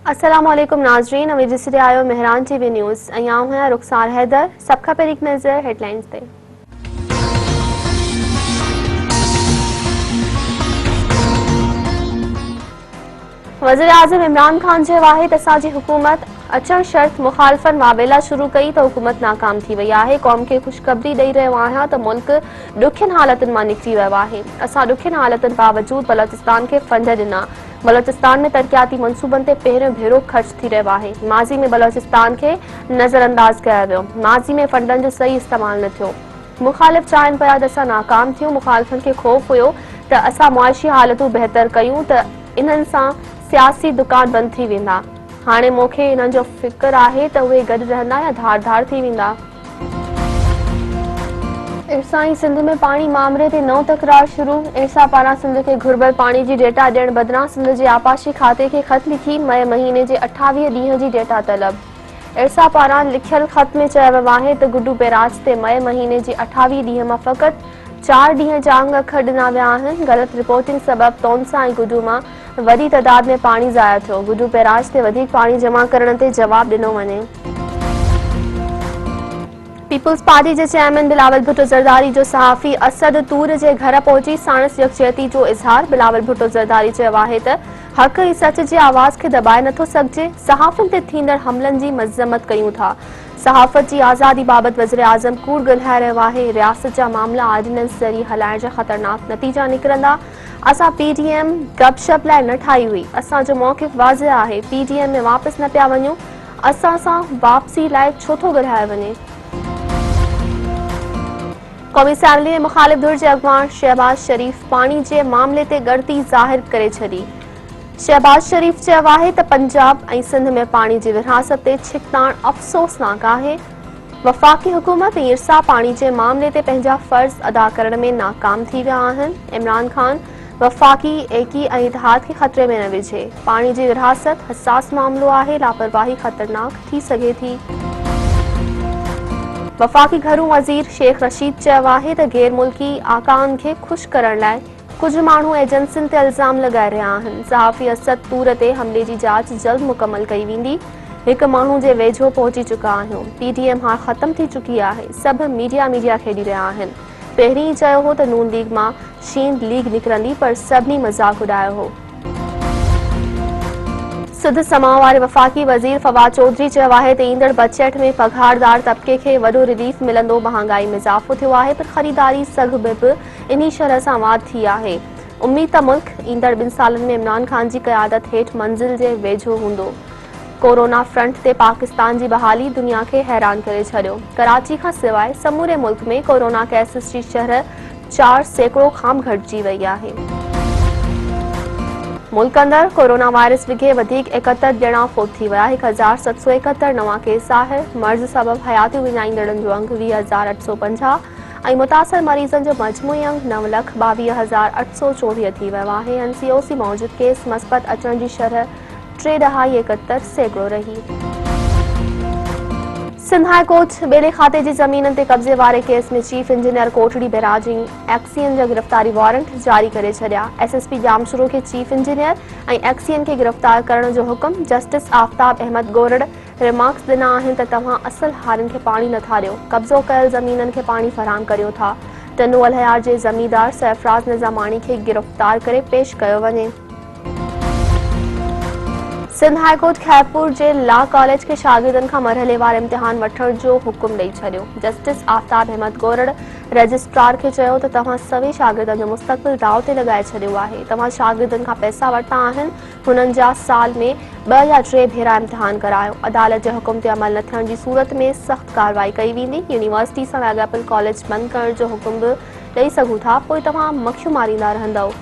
अस्सलामुअलैकुम नाज़रीन, अमीर जिसरे आयो मेहरान टीवी न्यूज़ अयाम है रुखसार हैदर। सबका पर एक नज़र हेडलाइंस पे। वज़ीर आज़म इमरान खान जे वाहिद असांजी हुकूमत अचण शर्त मुखालफन माबेला शुरू कई तो हुकूमत नाकाम थी वही है। कौम के खुशखबरी ॾेई रहियो आहियां त मुल्क ॾुखियनि हालतुनि मां निकिरी वियो आहे। असां ॾुखियनि हालतुनि बावजूद बलोचिस्तान के फंड ॾिना। बलोचिस्तान में तरक्याती मनसूबनि ते पहिरियों भेरो ख़र्च थी रहियो आहे। माज़ी में बलोचिस्तान के नज़रअंदाज कया वियो। माज़ी में फंडनि जो सही इस्तेमाल न थियो। मुखालिफ चाहिनि पिया त असां नाकाम थियूं। मुखालिफनि खे ख़ौफ़ हुयो त असां मुआशी हालतूं बहितर कयूं त इन्हनि सां सियासी दुकान बंद थी वेंदा। हाणे मूंखे इन्हनि जो फिक्र आहे त उहे गॾु रहंदा या धार धार थी वेंदा। इरसाई सिंध में पानी मामले ते नओं तकरार शुरू। इरसा पारां सिंध के घुर्बल पानी जी डेटा ॾियण बदिरां सिंध जे आपाशी खाते के ख़त लिखी मई महीने जे 28 ॾींहं जी डेटा तलब। इरसा पारां लिखियल ख़त में चयो वियो आहे त गुड्डू बैराज ते मई महीने जे 28 ॾींहं मां फ़क़ति 4 ॾींहं जा अख ॾिना विया आहिनि। ग़लत रिपोर्टिंग सबबि तौनसा ऐं गुड्डू मां वॾी तइदाद में पानी ज़ाया थियो। गुड्डू बैराज ते वधीक पानी जमा करण ते जवाब ॾिनो वञे। पीपल्स पार्टी के चेयरमैन बिलावल भुट्टो ज़रदारी जो सहाफ़ी असद तूर के घर पहुंची साणस यकजहती जो इज़हार। बिलावल भुट्टो ज़रदारी चयो आहे त हक़ ऐं सच जे आवाज़ के दबाए नथो सघिजे। सहाफ़ियुनि ते थींदड़ हमलनि जी मज़म्मत कयूं था। सहाफ़त जी आज़ादी बाबति वज़ीर आज़म कूड़ ॻाल्हाए रहियो आहे। रियासत जा मामला ऑर्डिनेंस ज़रिए हलाइण जा ख़तरनाक नतीजा निकिरंदा। असां पीडीएम गपशप लाइ न ठाही हुई। असांजो मौक़िफ़ वाज़िह आहे। पीडीएम में वापसि न पिया वञूं। असां सां वापसी लाइ छो थो ॻाल्हायो वञे। कौमी असम्बली में मुखालिफ धुर के अगवान शहबाज शरीफ पानी के मामले ते ॻणती ज़ाहिर करे छॾी। शहबाज शरीफ चयो आहे त पंजाब ऐं सिंध में पानी की विरहासत ते छिकताण अफ़सोसनाक आहे। वफ़ाक़ी हुकूमत ऐं इरसा पानी के मामले ते पंहिंजा फ़र्ज़ अदा करण में नाकाम थी विया आहिनि। इमरान खान वफ़ाक़ी एकी ऐं इतिहाद के ख़तरे में न विझे। पानी की विरहासत हसास मामलो आहे। लापरवाही ख़तरनाक थी सघे थी। वफ़ाक़ी घरू वज़ीर शेख रशीद चयो आहे त गैर मुल्की आकाउनि खे खुश करण लाइ कुछ माण्हू एजेंसियुनि ते इल्ज़ाम लगाए रहिया आहिनि। सहाफ़ी असद तूर ते हमले की जांच जल्द मुकम्मल कई वेंदी। एक माण्हू जे वेझो पहुची चुका आहियूं। पीडीएम हाणे ख़त्म थी चुकी आहे। सब मीडिया खेॾी रहिया आहिनि। पहिरीं चयो हो त नून लीग मां शींद लीग निकिरंदी पर सभिनी मज़ाक उॾायो हो। सुध समाओ वारे वफ़ाक़ी वज़ीर फवाद चौधरी चयो आहे त ईंदड़ बजट में पघारदार तबके खे वॾो रिलीफ मिलंदो। महांगाई में इज़ाफ़ो थियो आहे पर ख़रीदारी सघ बि इन्ही शरह सां वाध थी आहे। उम्मीद त मुल्क ईंदड़ 2 सालनि में इमरान खान जी क़यादत हेठि मंज़िल जे वेझो हूंदो। कोरोना फ्रंट ते पाकिस्तान जी बहाली दुनिया खे हैरान करे छॾियो। कराची खां सवाइ समूरे मुल्क में कोरोना केसिस जी शरह 4% खां घटिजी वई आहे। मुल्क अंदर कोरोना वायरस विघे वधीक 71 ॼणा फोत थी विया। 1771 नवां केस आहे। मर्ज़ सबब हयातियूं विञाईंदड़नि जो अंग 20,850 ऐं मुतासिर मरीज़नि जो मजमूई अंग 9,22,824 थी वियो आहे। एनसीओसी मौजूद केस मस्बत अचण जी शरह 3.71% रही। सिंध हाई कोर्ट ॿेले खाते जी ज़मीननि ते कब्ज़े वारे केस में chief engineer Kotri barrage XEN जा गिरफ़्तारी वारंट जारी करे छॾिया। एसएसपी जामशुरो के चीफ इंजीनियर ऐं एक्सीएन के गिरफ़्तार करण जो हुक्म। जस्टिस आफ्ताब अहमद गोरड़ रिमार्क्स ॾिना आहिनि त तव्हां असल हारियुनि खे पाणी नथा ॾियो। कब्ज़ो कयल ज़मीननि खे पाणी फराहम करियो था। टंडू अलहयार जे ज़मींदार सरफराज़ निज़ामानी खे गिरफ़्तार करे पेश कयो वञे। सिंध हाई कोर्ट खैरपुर के लॉ कॉलेज के शागिर्दनि खां मरहलेवार इम्तिहान वठण जो हुक्म ॾेई छॾियो। जस्टिस आफ्ताब अहमद गोरड़ रजिस्ट्रार खे चयो त तव्हां सभई शागिर्दनि जो मुस्तक़बिल दाव ते लॻाए छॾियो आहे। तव्हां शागिर्दनि खां पैसा वरिता आहिनि। हुननि जा साल में 2 या 3 भेरा इम्तिहान करायो। अदालत जे हुक्म ते अमल न थियण जी सूरत में सख़्त कार्रवाई कई वेंदी। यूनिवर्सिटी सां लाॻापियल कॉलेज बंदि करण जो हुक्म बि ॾेई सघूं था। पोइ तव्हां मखियूं मारींदा रहंदव।